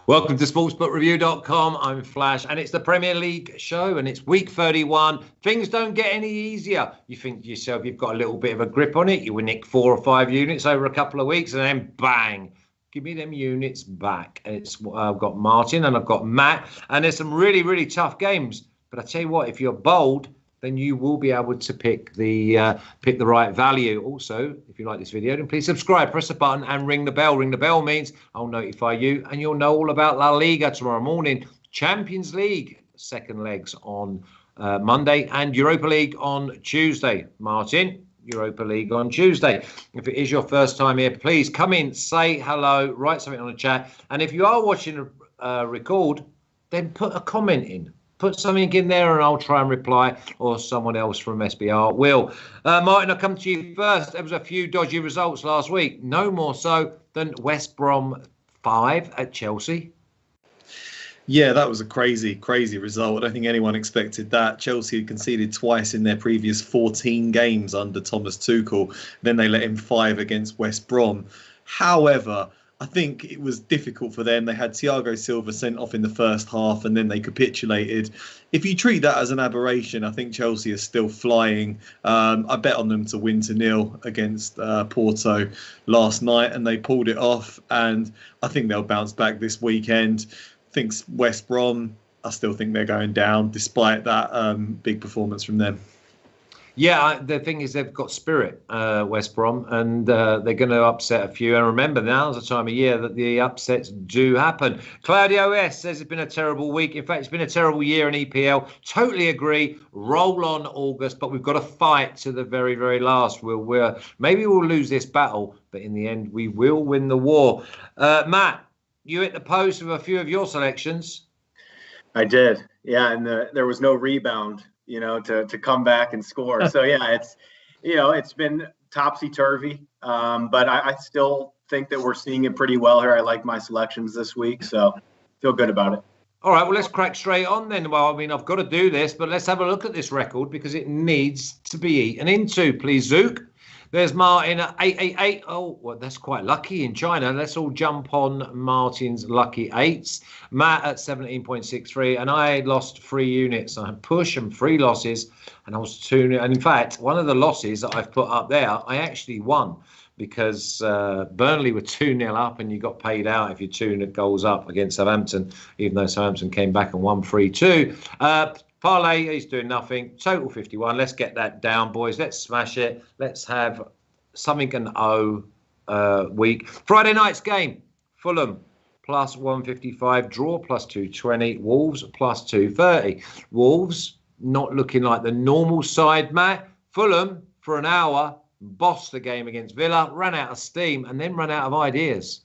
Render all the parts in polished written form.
Welcome to sportsbookreview.com. I'm Flash, and it's the Premier League show, and it's week 31. Things don't get any easier. You think to yourself, you've got a little bit of a grip on it. You will nick 4 or 5 units over a couple of weeks, and then bang, give me them units back. And I've got Martin and I've got Matt, and there's some really, really tough games. But I tell you what, if you're bold, then you will be able to pick the right value. Also, if you like this video, then please subscribe, press the button and ring the bell. Ring the bell means I'll notify you and you'll know all about La Liga tomorrow morning. Champions League second legs on Monday and Europa League on Tuesday. Martin, Europa League on Tuesday. If it is your first time here, please come in, say hello, write something on the chat. And if you are watching a record, then put a comment in. Put something in there and I'll try and reply, or someone else from SBR will. Martin, I'll come to you first. There was a few dodgy results last week. No more so than West Brom 5 at Chelsea. Yeah, that was a crazy result. I don't think anyone expected that. Chelsea had conceded twice in their previous 14 games under Thomas Tuchel. Then they let in 5 against West Brom. However, I think it was difficult for them. They had Thiago Silva sent off in the first half and then they capitulated. If you treat that as an aberration, I think Chelsea is still flying. I bet on them to win 2-0 against Porto last night and they pulled it off. And I think they'll bounce back this weekend. I think West Brom, I still think they're going down despite that big performance from them. Yeah, the thing is they've got spirit, West Brom, and they're going to upset a few. And remember, now's the time of year that the upsets do happen. Claudio S says it's been a terrible week. In fact, it's been a terrible year in EPL. Totally agree. Roll on, August, but we've got to fight to the very, very last. Maybe we'll lose this battle, but in the end, we will win the war. Matt, you hit the post with a few of your selections. I did, yeah, and there was no rebound, to come back and score. So yeah, it's been topsy-turvy, but I still think that we're seeing it pretty well here. I like my selections this week, so feel good about it. All right, well, let's crack straight on then. Well, I mean, I've got to do this, but let's have a look at this record because it needs to be eaten into. Please, Zook. There's Martin at 888. Oh, well, that's quite lucky in China. Let's all jump on Martin's lucky 8s. Matt at 17.63. And I lost 3 units. I had push and 3 losses. And I was 2. And in fact, one of the losses that I've put up there, I actually won because Burnley were 2-0 up and you got paid out if you're 2 goals up against Southampton, even though Southampton came back and won 3-2. Parlay, he's doing nothing. Total 51. Let's get that down, boys. Let's smash it. Let's have something an O week. Friday night's game. Fulham plus 155. Draw plus 220. Wolves plus 230. Wolves not looking like the normal side, Matt. Fulham for an hour bossed the game against Villa, ran out of steam, and then ran out of ideas.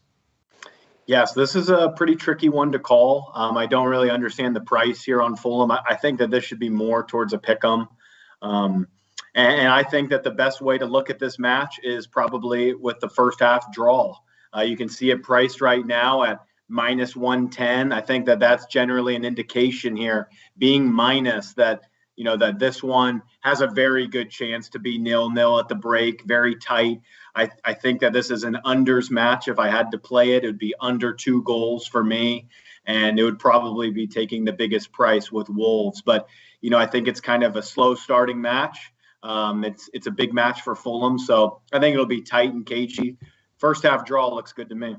Yes, this is a pretty tricky one to call. I don't really understand the price here on Fulham. I think that this should be more towards a pick'em. And I think that the best way to look at this match is probably with the first half draw. You can see it priced right now at minus 110. I think that that's generally an indication here, being minus, that that this one has a very good chance to be 0-0 at the break, very tight. I think that this is an unders match. If I had to play it, it would be under 2 goals for me, and it would probably be taking the biggest price with Wolves. But, I think it's kind of a slow starting match. It's a big match for Fulham, so I think it'll be tight and cagey. First half draw looks good to me.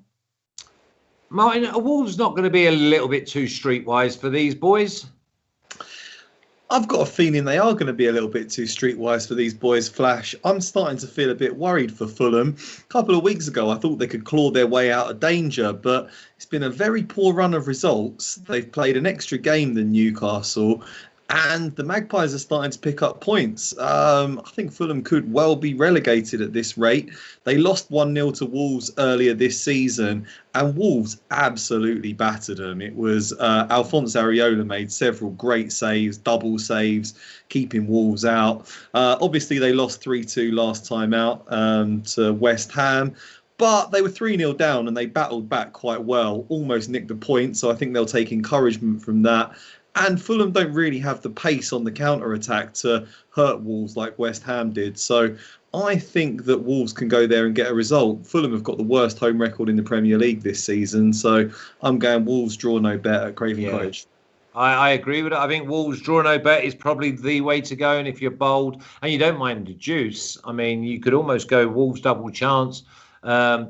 Martin, are Wolves not going to be a little bit too streetwise for these boys? I've got a feeling they are going to be a little bit too streetwise for these boys, Flash. I'm starting to feel a bit worried for Fulham. A couple of weeks ago, I thought they could claw their way out of danger, but it's been a very poor run of results. They've played an extra game than Newcastle, and the Magpies are starting to pick up points. I think Fulham could well be relegated at this rate. They lost 1-0 to Wolves earlier this season, and Wolves absolutely battered them. It was Alphonse Areola made several great saves, double saves, keeping Wolves out. Obviously, they lost 3-2 last time out to West Ham. But they were 3-0 down and they battled back quite well, almost nicked a point. So I think they'll take encouragement from that. And Fulham don't really have the pace on the counter-attack to hurt Wolves like West Ham did. So I think that Wolves can go there and get a result. Fulham have got the worst home record in the Premier League this season, so I'm going Wolves draw no bet at Craven Cottage. I agree with it. I think Wolves draw no bet is probably the way to go. And if you're bold and you don't mind the juice, I mean, you could almost go Wolves double chance. I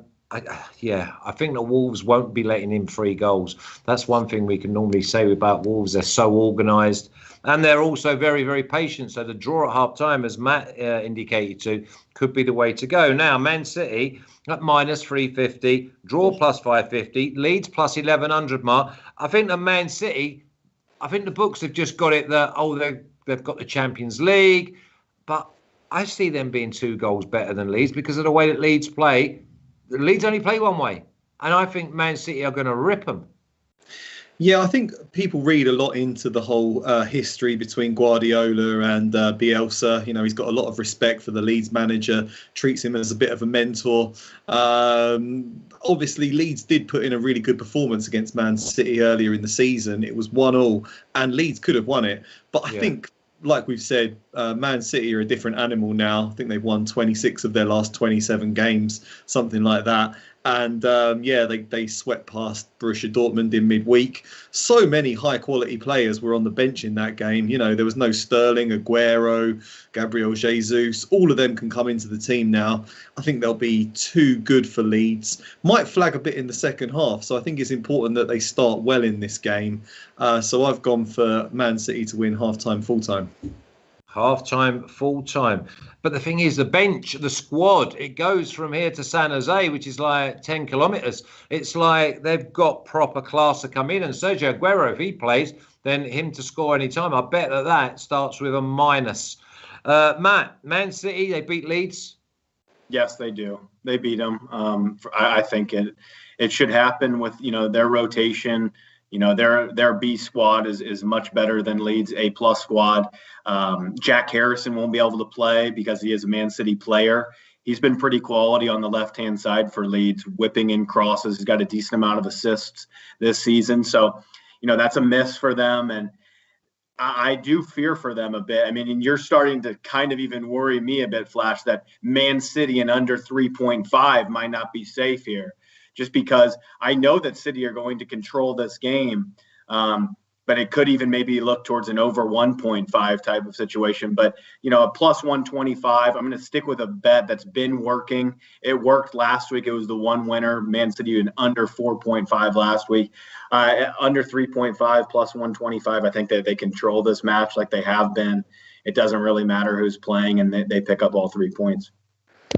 think the Wolves won't be letting in 3 goals. That's one thing we can normally say about Wolves. They're so organised and they're also very, very patient. So the draw at half time, as Matt indicated to, could be the way to go. Now, Man City at minus 350, draw plus 550, Leeds plus 1100 mark. I think the Man City... I think the books have just got it that, they've got the Champions League. But I see them being 2 goals better than Leeds because of the way that Leeds play. Leeds only play one way. And I think Man City are going to rip them. Yeah, I think people read a lot into the whole history between Guardiola and Bielsa. You know, he's got a lot of respect for the Leeds manager, treats him as a bit of a mentor. Obviously, Leeds did put in a really good performance against Man City earlier in the season. It was 1-1, and Leeds could have won it. But I think, like we've said, Man City are a different animal now. I think they've won 26 of their last 27 games, something like that. And they swept past Borussia Dortmund in midweek. So many high-quality players were on the bench in that game. You know, there was no Sterling, Aguero, Gabriel Jesus. All of them can come into the team now. I think they'll be too good for Leeds. Might flag a bit in the second half. So I think it's important that they start well in this game. So I've gone for Man City to win half-time, full-time. Half-time, full-time. But the thing is, the bench, the squad, it goes from here to San Jose, which is like 10 kilometres. It's like they've got proper class to come in. And Sergio Aguero, if he plays, then him to score any time. I bet that starts with a minus. Matt, Man City, they beat Leeds? Yes, they do. They beat them. I think it should happen with, their rotation. Their B squad is much better than Leeds' A+ squad. Jack Harrison won't be able to play because he is a Man City player. He's been pretty quality on the left-hand side for Leeds, whipping in crosses. He's got a decent amount of assists this season. So, that's a miss for them. And I do fear for them a bit. I mean, and you're starting to kind of even worry me a bit, Flash, that Man City and under 3.5 might not be safe here. Just because I know that City are going to control this game, but it could even maybe look towards an over 1.5 type of situation. But, a plus 125, I'm going to stick with a bet that's been working. It worked last week. It was the one winner. Man City and under 4.5 last week. Under 3.5 plus 125, I think that they control this match like they have been. It doesn't really matter who's playing, and they pick up all 3 points.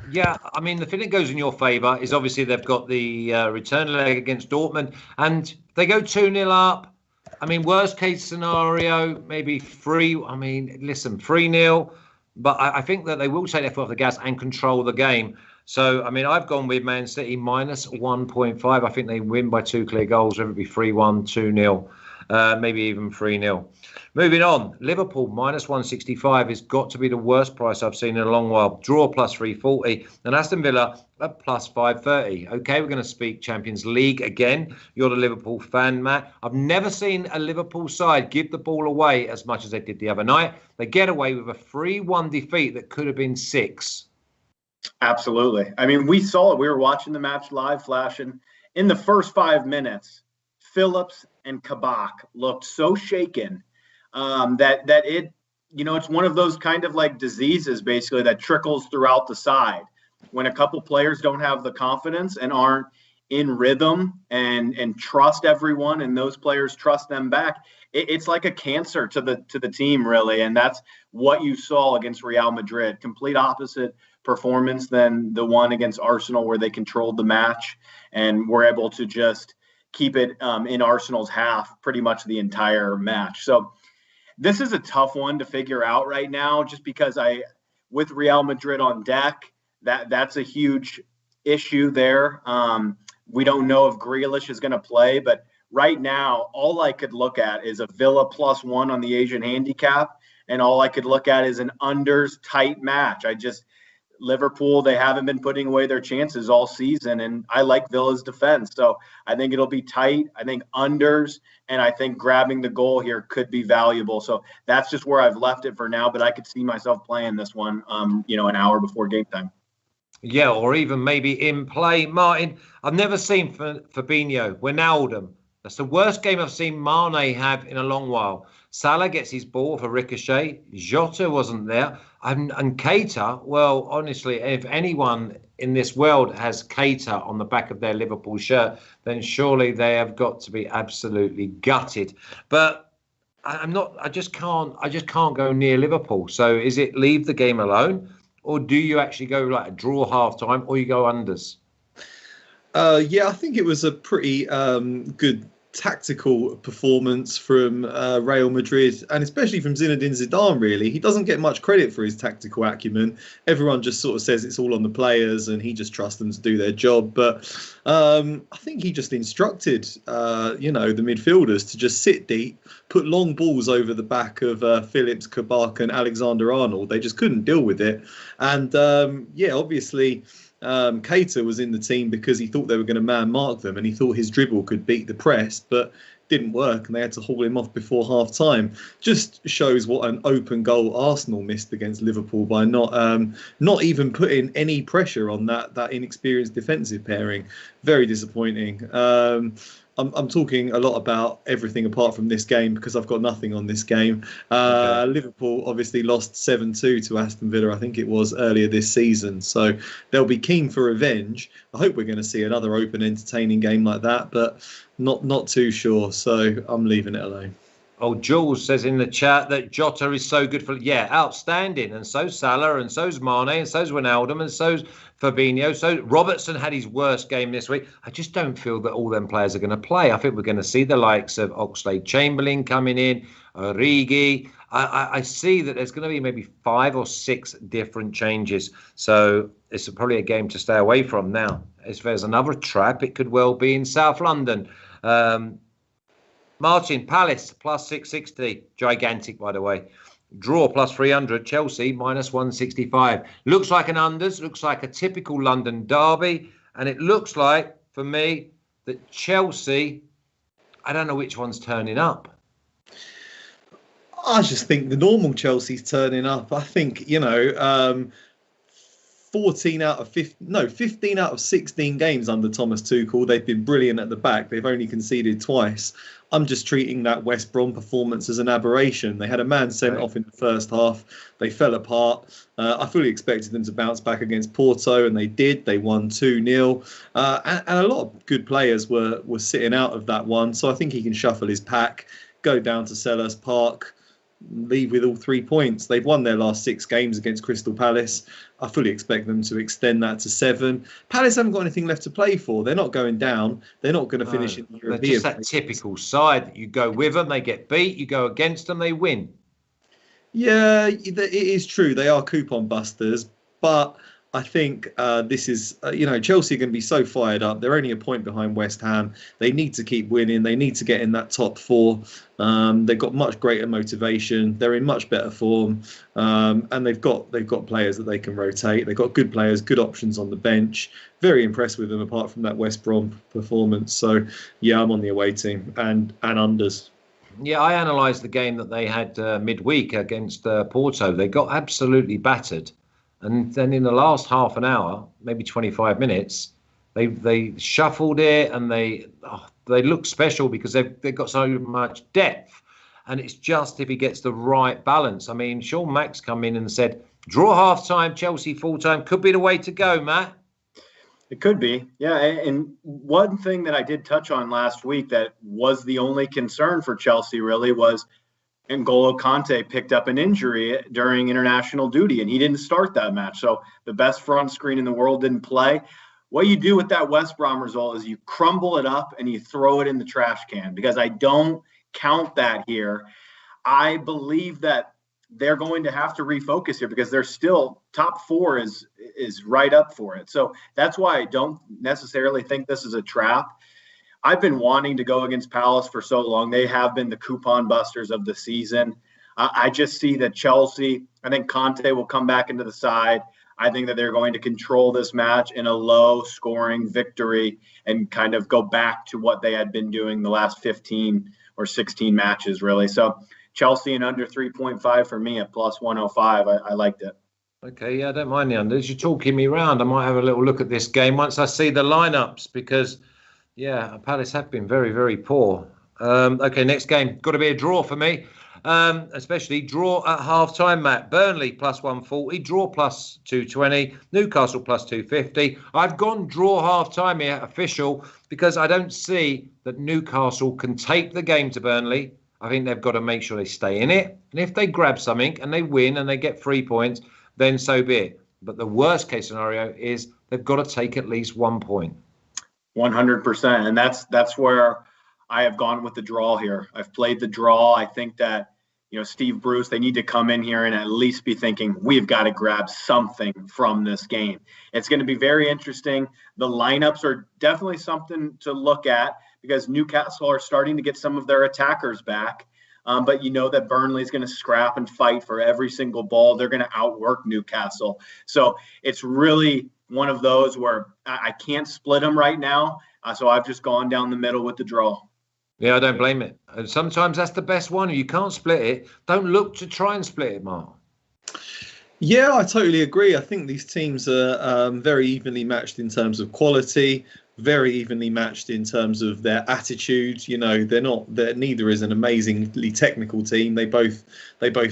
Yeah, I mean, the thing that goes in your favour is obviously they've got the return leg against Dortmund and they go 2-0 up. I mean, worst case scenario, maybe 3-0. But I think that they will take their foot off the gas and control the game. So, I mean, I've gone with Man City minus 1.5. I think they win by 2 clear goals, whether it be 3-1, 2-0, maybe even 3-0. Moving on, Liverpool minus 165 has got to be the worst price I've seen in a long while. Draw plus 340 and Aston Villa at plus 530. Okay, we're going to speak Champions League again. You're the Liverpool fan, Matt. I've never seen a Liverpool side give the ball away as much as they did the other night. They get away with a 3-1 defeat that could have been 6. Absolutely. I mean, we saw it. We were watching the match live, flashing. In the first 5 minutes, Phillips and Kabak looked so shaken that it's one of those kind of like diseases basically that trickles throughout the side. When a couple players don't have the confidence and aren't in rhythm and trust everyone, and those players trust them back, it's like a cancer to the team, really. And that's what you saw against Real Madrid. Complete opposite performance than the one against Arsenal, where they controlled the match and were able to just keep it in Arsenal's half pretty much the entire match. So this is a tough one to figure out right now, just because with Real Madrid on deck, that's a huge issue there. We don't know if Grealish is going to play, but right now, all I could look at is a Villa +1 on the Asian handicap, and all I could look at is an unders tight match. Liverpool, they haven't been putting away their chances all season, and I like Villa's defense. So I think it'll be tight. I think unders, and I think grabbing the goal here could be valuable. So that's just where I've left it for now, but I could see myself playing this one, an hour before game time. Yeah, or even maybe in play. Martin, I've never seen Fabinho, Wijnaldum. That's the worst game I've seen Mane have in a long while. Salah gets his ball for ricochet. Jota wasn't there. And Keita, well, honestly, if anyone in this world has Keita on the back of their Liverpool shirt, then surely they have got to be absolutely gutted. But I just can't go near Liverpool. So is it leave the game alone? Or do you actually go like a draw half time, or you go unders? Yeah, I think it was a pretty good tactical performance from Real Madrid, and especially from Zinedine Zidane, really. He doesn't get much credit for his tactical acumen. Everyone just sort of says it's all on the players and he just trusts them to do their job. But I think he just instructed, the midfielders to just sit deep, put long balls over the back of Phillips, Kabak and Alexander-Arnold. They just couldn't deal with it. And obviously Keita was in the team because he thought they were going to man mark them, and he thought his dribble could beat the press, but didn't work, and they had to haul him off before half time. Just shows what an open goal Arsenal missed against Liverpool by not even putting any pressure on that inexperienced defensive pairing. Very disappointing. I'm talking a lot about everything apart from this game because I've got nothing on this game. Okay. Liverpool obviously lost 7-2 to Aston Villa, I think it was earlier this season. So they'll be keen for revenge. I hope we're going to see another open, entertaining game like that, but not too sure. So I'm leaving it alone. Oh, Jules says in the chat that Jota is so good for, outstanding. And so's Salah, and so's Mane, and so's Wijnaldum, and so's Fabinho. So Robertson had his worst game this week. I just don't feel that all them players are going to play. I think we're going to see the likes of Oxlade-Chamberlain coming in, Origi. I see that there's going to be maybe 5 or 6 different changes. So it's probably a game to stay away from now. If there's another trap, it could well be in South London. Martin, Palace, plus 660. Gigantic, by the way. Draw, plus 300. Chelsea, minus 165. Looks like an unders. Looks like a typical London derby. And it looks like, for me, that Chelsea, I don't know which one's turning up. I just think the normal Chelsea's turning up. I think, 15 out of 16 games under Thomas Tuchel, they've been brilliant at the back. They've only conceded twice. I'm just treating that West Brom performance as an aberration. They had a man sent off in the first half. They fell apart. I fully expected them to bounce back against Porto, and they did. They won 2-0. And a lot of good players were sitting out of that one. So I think he can shuffle his pack, go down to Selhurst Park, leave with all 3 points. They've won their last 6 games against Crystal Palace. I fully expect them to extend that to 7. Palace haven't got anything left to play for. They're not going down. They're not going to finish in the European. They're just that typical side that you go with them, they get beat. You go against them, they win. Yeah, it is true. They are coupon busters, but I think this is, Chelsea are going to be so fired up. They're only a point behind West Ham. They need to keep winning. They need to get in that top 4. They've got much greater motivation. They're in much better form, and they've got players that they can rotate. They've got good players, good options on the bench. Very impressed with them, apart from that West Brom performance. So yeah, I'm on the away team and unders. Yeah, I analysed the game that they had midweek against Porto. They got absolutely battered. And then in the last half an hour, maybe 25 minutes, they shuffled it, and they look special because they've got so much depth. And it's just if he gets the right balance. I mean, Sean Mack's come in and said, draw half-time, Chelsea full-time. Could be the way to go, Matt. It could be. Yeah, and one thing that I did touch on last week that was the only concern for Chelsea really was N'Golo Kante picked up an injury during international duty, and he didn't start that match. So the best front screen in the world didn't play. What you do with that West Brom result is you crumble it up and you throw it in the trash can, because I don't count that here. I believe that they're going to have to refocus here because they're still top 4 is right up for it. So that's why I don't necessarily think this is a trap. I've been wanting to go against Palace for so long. They have been the coupon busters of the season. I just see that Chelsea, I think Conte will come back into the side. I think that they're going to control this match in a low-scoring victory and kind of go back to what they had been doing the last 15 or 16 matches, really. So Chelsea and under 3.5 for me at plus 105. I liked it. Okay, yeah, I don't mind the unders. You're talking me round. I might have a little look at this game once I see the lineups because, yeah, Palace have been very, very poor. Okay, next game. Got to be a draw for me, especially draw at half-time, Matt. Burnley plus 140, draw plus 220, Newcastle plus 250. I've gone draw half-time here, official, because I don't see that Newcastle can take the game to Burnley. I think they've got to make sure they stay in it. And if they grab something and they win and they get 3 points, then so be it. But the worst case scenario is they've got to take at least 1 point. 100%. And that's where I have gone with the draw here. I've played the draw. I think that, Steve Bruce, they need to come in here and at least be thinking, we've got to grab something from this game. It's going to be very interesting. The lineups are definitely something to look at because Newcastle are starting to get some of their attackers back. But you know that Burnley is going to scrap and fight for every single ball. They're going to outwork Newcastle. So it's really one of those where I can't split them right now. So I've just gone down the middle with the draw. Yeah, I don't blame it. And sometimes that's the best one. You can't split it. Don't look to try and split it, Mark. Yeah, I totally agree. I think these teams are very evenly matched in terms of quality, very evenly matched in terms of their attitude. Neither is an amazingly technical team. They both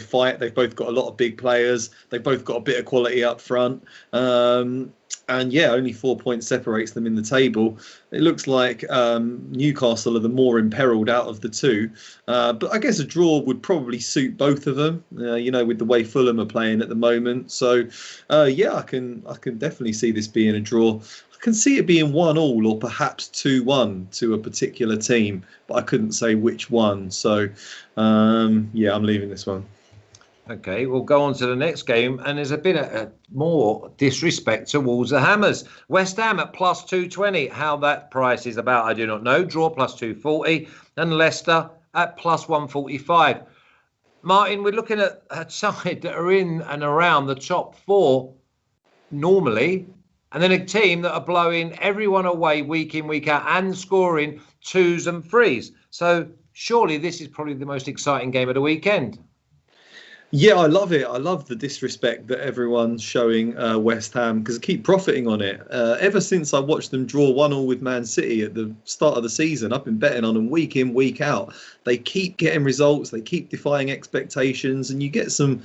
fight. They've both got a lot of big players. They've both got a bit of quality up front. And yeah, only 4 points separates them in the table. It looks like Newcastle are the more imperiled out of the two. But I guess a draw would probably suit both of them, with the way Fulham are playing at the moment. So, yeah, I can definitely see this being a draw. I can see it being 1-1 or perhaps 2-1 to a particular team, but I couldn't say which one. So, yeah, I'm leaving this one. Okay, we'll go on to the next game, and there's a bit of more disrespect towards the Hammers. West Ham at plus 220. How that price is about, I do not know. Draw plus 240, and Leicester at plus 145. Martin, we're looking at a side that are in and around the top four normally, and then a team that are blowing everyone away week in, week out, and scoring twos and threes. So surely this is probably the most exciting game of the weekend. Yeah, I love it. I love the disrespect that everyone's showing West Ham because I keep profiting on it. Ever since I watched them draw 1-1 with Man City at the start of the season, I've been betting on them week in, week out. They keep getting results. They keep defying expectations, and you get some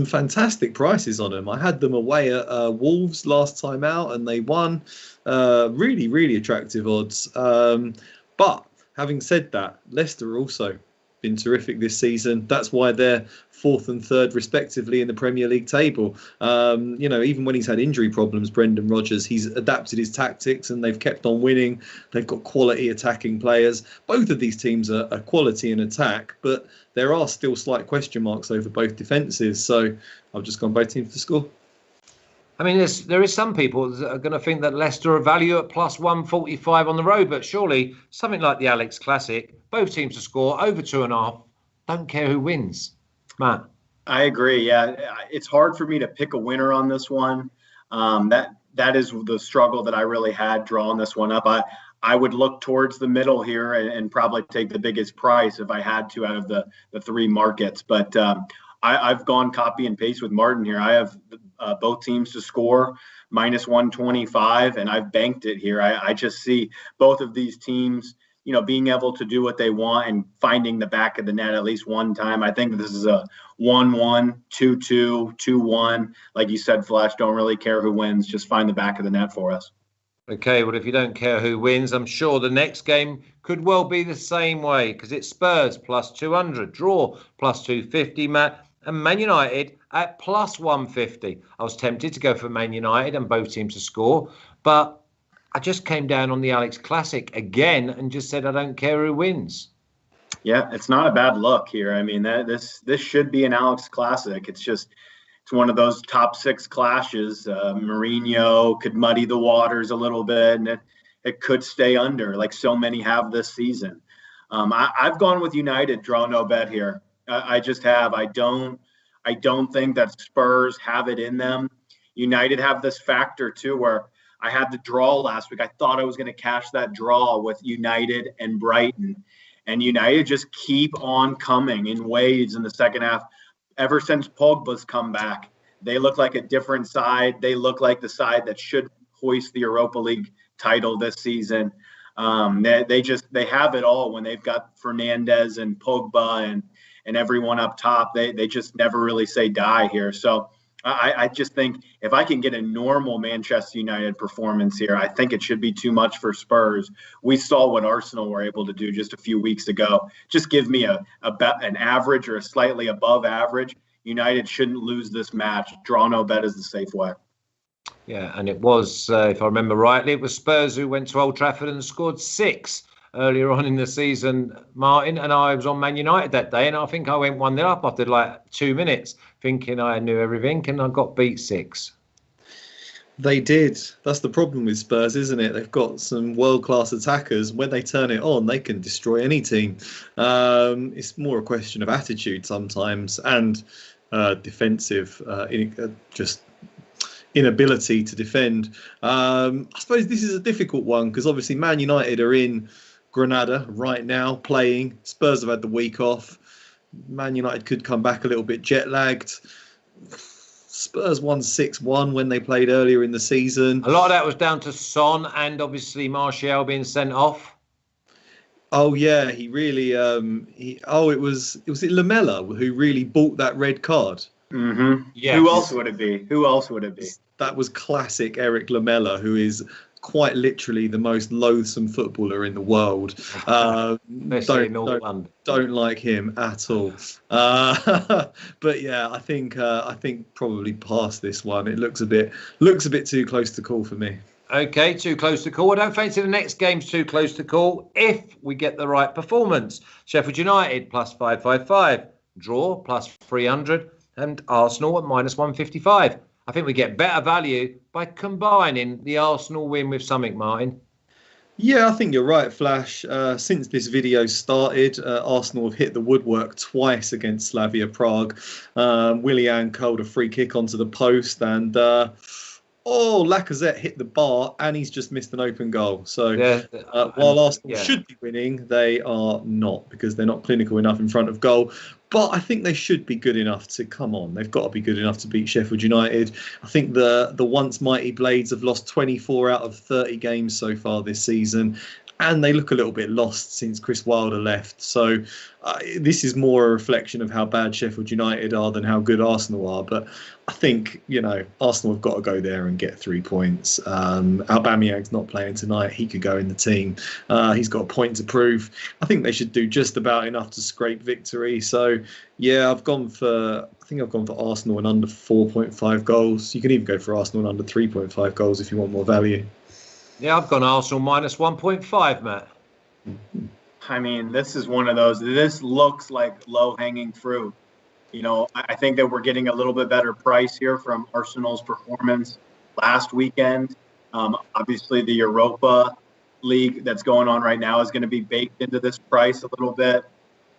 fantastic prices on them. I had them away at Wolves last time out, and they won. Really, really attractive odds. But having said that, Leicester also been terrific this season. That's why they're 4th and 3rd respectively in the Premier League table. Even when he's had injury problems, Brendan Rodgers, he's adapted his tactics and they've kept on winning. They've got quality attacking players. Both of these teams are quality in attack, but there are still slight question marks over both defences. So I've just gone both teams to score. I mean, there is some people that are going to think that Leicester are value at plus 145 on the road, but surely something like the Alex Classic, both teams to score over 2.5. Don't care who wins. Matt. I agree. Yeah, it's hard for me to pick a winner on this one. That is the struggle that I really had drawing this one up. I would look towards the middle here and probably take the biggest price if I had to out of the three markets. But I've gone copy and paste with Martin here. I have both teams to score minus 125, and I've banked it here. I just see both of these teams, being able to do what they want and finding the back of the net at least one time. I think this is a 1-1, 2-2, 2-1. Like you said, Flash, don't really care who wins. Just find the back of the net for us. Okay, well, if you don't care who wins, I'm sure the next game could well be the same way because it's Spurs plus 200, draw plus 250, Matt, and Man United at plus 150. I was tempted to go for Man United and both teams to score, but I just came down on the Alex Classic again and just said I don't care who wins. Yeah, it's not a bad look here. I mean, this should be an Alex Classic. It's one of those top six clashes. Mourinho could muddy the waters a little bit, and it could stay under like so many have this season. I've gone with United, draw no bet here. I just have. I don't think that Spurs have it in them. United have this factor too, where I had the draw last week. I thought I was going to cash that draw with United and Brighton, and United just keep on coming in waves in the second half. Ever since Pogba's come back, they look like a different side. They look like the side that should hoist the Europa League title this season. They have it all when they've got Fernandez and Pogba and everyone up top. They just never really say die here. So I just think if I can get a normal Manchester United performance here, I think it should be too much for Spurs. We saw what Arsenal were able to do just a few weeks ago. Just give me an average or a slightly above average. United shouldn't lose this match. Draw no bet is the safe way. Yeah, and it was, if I remember rightly, it was Spurs who went to Old Trafford and scored 6 earlier on in the season, Martin, and I was on Man United that day, and I think I went 1-0 up after like 2 minutes, thinking I knew everything, and I got beat 6. They did. That's the problem with Spurs, isn't it? They've got some world-class attackers. When they turn it on, they can destroy any team. It's more a question of attitude sometimes and defensive, just inability to defend. I suppose this is a difficult one because obviously Man United are in Granada right now playing. Spurs have had the week off. Man United could come back a little bit jet lagged. Spurs won 6-1 when they played earlier in the season. A lot of that was down to Son and obviously Martial being sent off. Oh yeah, he really. It was it Lamella who really bought that red card. Mm-hmm. Yeah. Who else would it be? That was classic Eric Lamella, who is quite literally the most loathsome footballer in the world. Don't like him at all. But yeah, I think probably past this one. It looks a bit too close to call for me. Okay, too close to call. I don't fancy the next game's too close to call if we get the right performance. Sheffield United plus 555, draw plus 300, and Arsenal at minus 155. I think we get better value by combining the Arsenal win with something, Martin. Yeah, I think you're right, Flash. Since this video started, Arsenal have hit the woodwork twice against Slavia Prague. Willian curled a free kick onto the post and Lacazette hit the bar and he's just missed an open goal. So while Arsenal should be winning, they are not because they're not clinical enough in front of goal. But I think they should be good enough to come on. They've got to be good enough to beat Sheffield United. I think the once mighty Blades have lost 24 out of 30 games so far this season. And they look a little bit lost since Chris Wilder left. So this is more a reflection of how bad Sheffield United are than how good Arsenal are. But I think, Arsenal have got to go there and get 3 points. Aubameyang's not playing tonight. He could go in the team. He's got a point to prove. I think they should do just about enough to scrape victory. So, yeah, I think I've gone for Arsenal and under 4.5 goals. You can even go for Arsenal and under 3.5 goals if you want more value. Yeah, I've gone Arsenal minus 1.5, Matt. I mean, this is one of those. This looks like low-hanging fruit. I think that we're getting a little bit better price here from Arsenal's performance last weekend. Obviously, the Europa League that's going on right now is going to be baked into this price a little bit.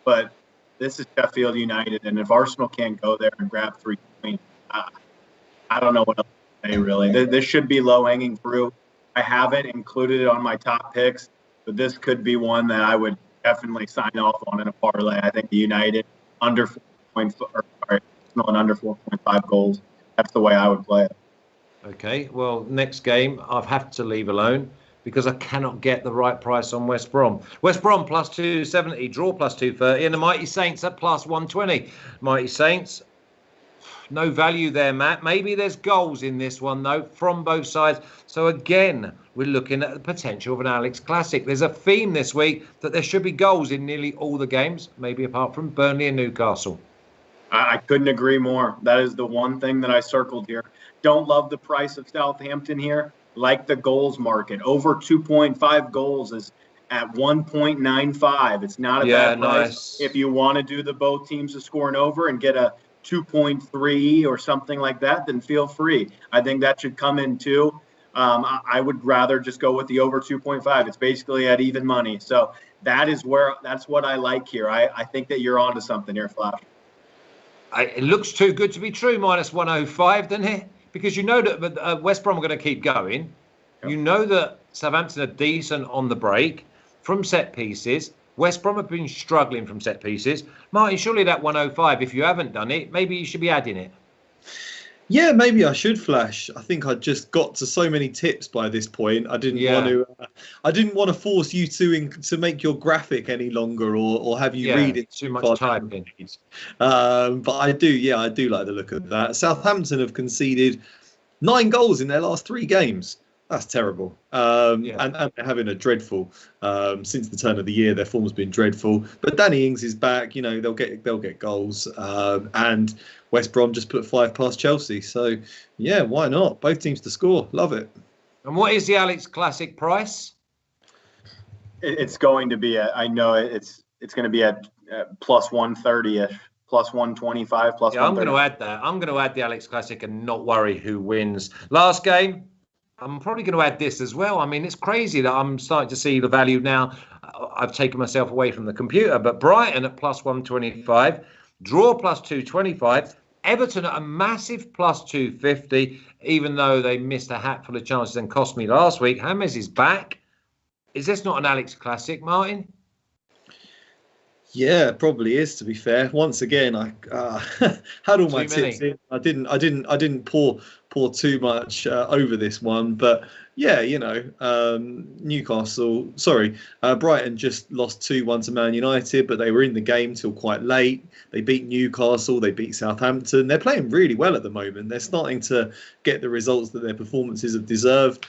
But this is Sheffield United, and if Arsenal can't go there and grab 3 points, I don't know what else to say, really. This should be low-hanging fruit. I haven't included it on my top picks, but this could be one that I would definitely sign off on in a parlay. I think the United under 4.5 goals. That's the way I would play it. Okay, well, next game I've had to leave alone because I cannot get the right price on West Brom. West Brom plus 270, draw plus 230, and the Mighty Saints at plus 120. Mighty Saints. No value there, Matt. Maybe there's goals in this one, though, from both sides. So, again, we're looking at the potential of an Alex Classic. There's a theme this week that there should be goals in nearly all the games, maybe apart from Burnley and Newcastle. I couldn't agree more. That is the one thing that I circled here. Don't love the price of Southampton here. Like the goals market. Over 2.5 goals is at 1.95. It's not a bad price. Nice. If you want to do the both teams to score an over and get a 2.3 or something like that, then feel free. I think that should come in too. I would rather just go with the over 2.5. It's basically at even money. So that's what I like here. I think that you're onto something here, Flash. It looks too good to be true, minus 105, doesn't it? because you know that West Brom are going to keep going. Yep. You know that Southampton are decent on the break from set pieces. West Brom have been struggling from set pieces. Martin, surely that 105, if you haven't done it, maybe you should be adding it. Yeah, maybe I should, Flash. I think I just got to so many tips by this point. I didn't want to. I didn't want to force you to make your graphic any longer or have you read it too much time. But I do. Yeah, I do like the look of that. Southampton have conceded 9 goals in their last 3 games. That's terrible. And they're having a dreadful since the turn of the year. Their form's been dreadful. But Danny Ings is back. You know, they'll get goals. And West Brom just put 5 past Chelsea. So yeah, why not? Both teams to score. Love it. And what is the Alex Classic price? It's going to be it's going to be at plus 130ish. Plus 125, plus 130. I'm going to add that. I'm going to add the Alex Classic and not worry who wins. Last game. I'm probably going to add this as well. I mean, it's crazy that I'm starting to see the value now. I've taken myself away from the computer, but Brighton at plus 125, draw plus 225, Everton at a massive plus 250, even though they missed a hatful of chances and cost me last week. James is back. Is this not an Alex Classic, Martin? Yeah, probably is, to be fair. Once again, I had all my tips in. I didn't pour too much over this one, but yeah, you know, Brighton just lost 2-1 to Man United, but they were in the game till quite late. They beat Newcastle, they beat Southampton. They're playing really well at the moment. They're starting to get the results that their performances have deserved.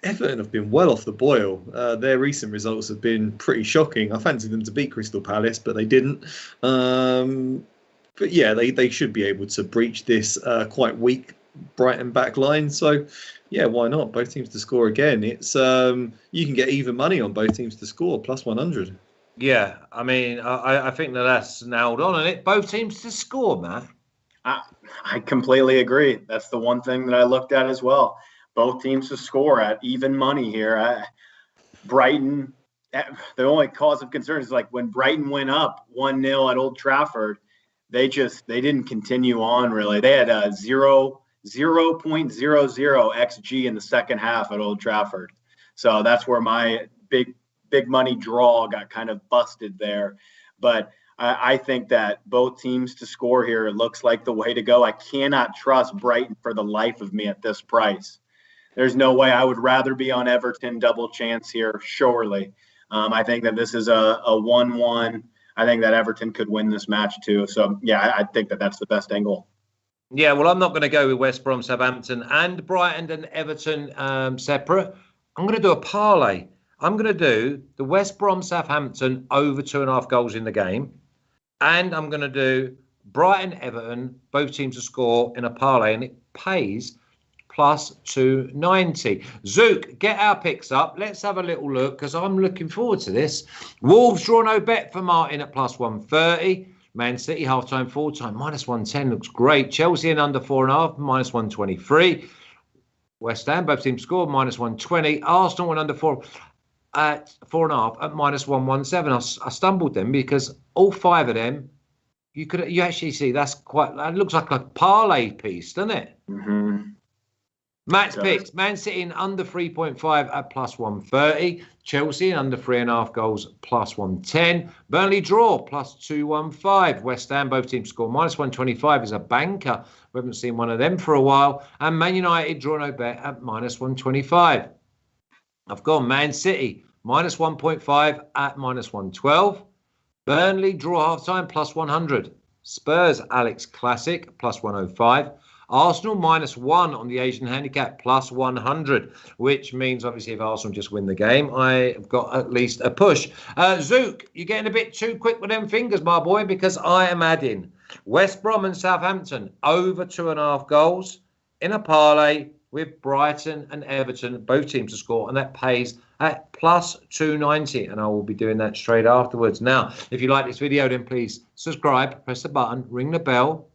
Everton have been well off the boil. Their recent results have been pretty shocking. I fancied them to beat Crystal Palace, but they didn't. But yeah, they should be able to breach this quite weak Brighton back line. So yeah, why not? Both teams to score again. It's you can get even money on both teams to score, plus 100. Yeah, I mean, I think that's nailed on, isn't it? Both teams to score, Matt. I completely agree. That's the one thing that I looked at as well. Both teams to score at even money here. Brighton, the only cause of concern is like when Brighton went up 1-0 at Old Trafford, they didn't continue on really. They had a 0.00 XG in the second half at Old Trafford. So that's where my big money draw got kind of busted there. But I think that both teams to score here looks like the way to go. I cannot trust Brighton for the life of me at this price. There's no way. I would rather be on Everton double chance here, surely. I think that this is a 1-1. I think that Everton could win this match too. So, yeah, I think that that's the best angle. Yeah, well, I'm not going to go with West Brom, Southampton and Brighton and Everton separate. I'm going to do a parlay. I'm going to do the West Brom, Southampton over 2.5 goals in the game. And I'm going to do Brighton, Everton, both teams to score in a parlay. And it pays plus 290. Zook, get our picks up. Let's have a little look because I'm looking forward to this. Wolves draw no bet for Martin at plus 130. Man City half-time, full-time, minus 110 looks great. Chelsea and under 4.5, minus 123. West Ham, both teams scored, minus 120. Arsenal went under 4 at 4.5 at minus 117. I stumbled them because all 5 of them, you actually see that looks like a parlay piece, doesn't it? Mm-hmm. Matt's picks, Man City in under 3.5 at plus 130. Chelsea in under 3.5 goals plus 110. Burnley draw plus 215. West Ham, both teams score minus 125 is a banker. We haven't seen one of them for a while. And Man United draw no bet at minus 125. I've gone Man City minus 1.5 at minus 112. Burnley draw half time plus 100. Spurs Alex Classic plus 105. Arsenal minus 1 on the Asian handicap plus 100, which means obviously if Arsenal just win the game, I've got at least a push. Zook, you're getting a bit too quick with them fingers, my boy, because I am adding West Brom and Southampton over 2.5 goals in a parlay with Brighton and Everton, both teams to score, and that pays at plus 290, and I will be doing that straight afterwards. Now, if you like this video, then please subscribe, press the button, ring the bell,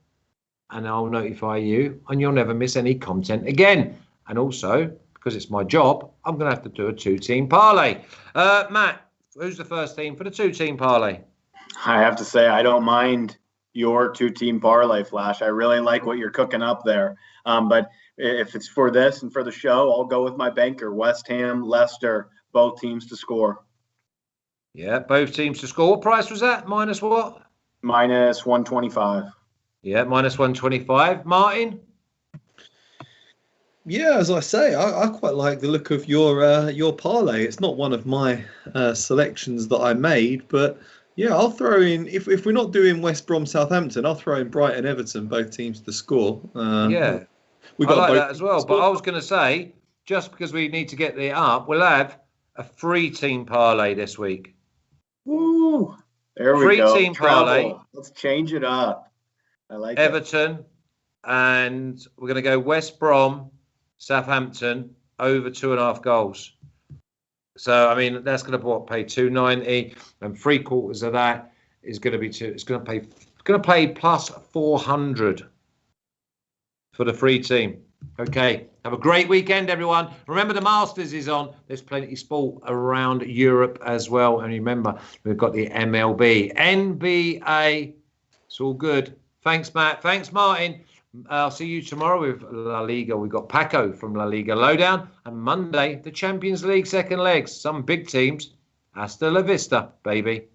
and I'll notify you, and you'll never miss any content again. And also, because it's my job, I'm going to have to do a 2-team parlay. Matt, who's the first team for the 2-team parlay? I have to say, I don't mind your 2-team parlay, Flash. I really like what you're cooking up there. But if it's for this and for the show, I'll go with my banker, West Ham, Leicester, both teams to score. Yeah, both teams to score. What price was that? Minus what? Minus 125. Yeah, minus 125. Martin? Yeah, as I say, I quite like the look of your parlay. It's not one of my selections that I made, but yeah, I'll throw in, if we're not doing West Brom Southampton, I'll throw in Brighton Everton, both teams to score. Yeah, we I like that as well. But I was going to say, just because we need to get it up, we'll have a 3-team parlay this week. Woo! There we go. 3-team parlay. Let's change it up. I like Everton, and we're going to go West Brom, Southampton, over 2.5 goals. So, I mean, that's going to pay 290, and 3/4 of that is going to be it's going to pay plus 400 for the 3-team. Okay, have a great weekend, everyone. Remember, the Masters is on. There's plenty of sport around Europe as well. And remember, we've got the MLB, NBA. It's all good. Thanks, Matt. Thanks, Martin. I'll see you tomorrow with La Liga. We've got Paco from La Liga Lowdown. And Monday, the Champions League second legs. Some big teams. Hasta la vista, baby.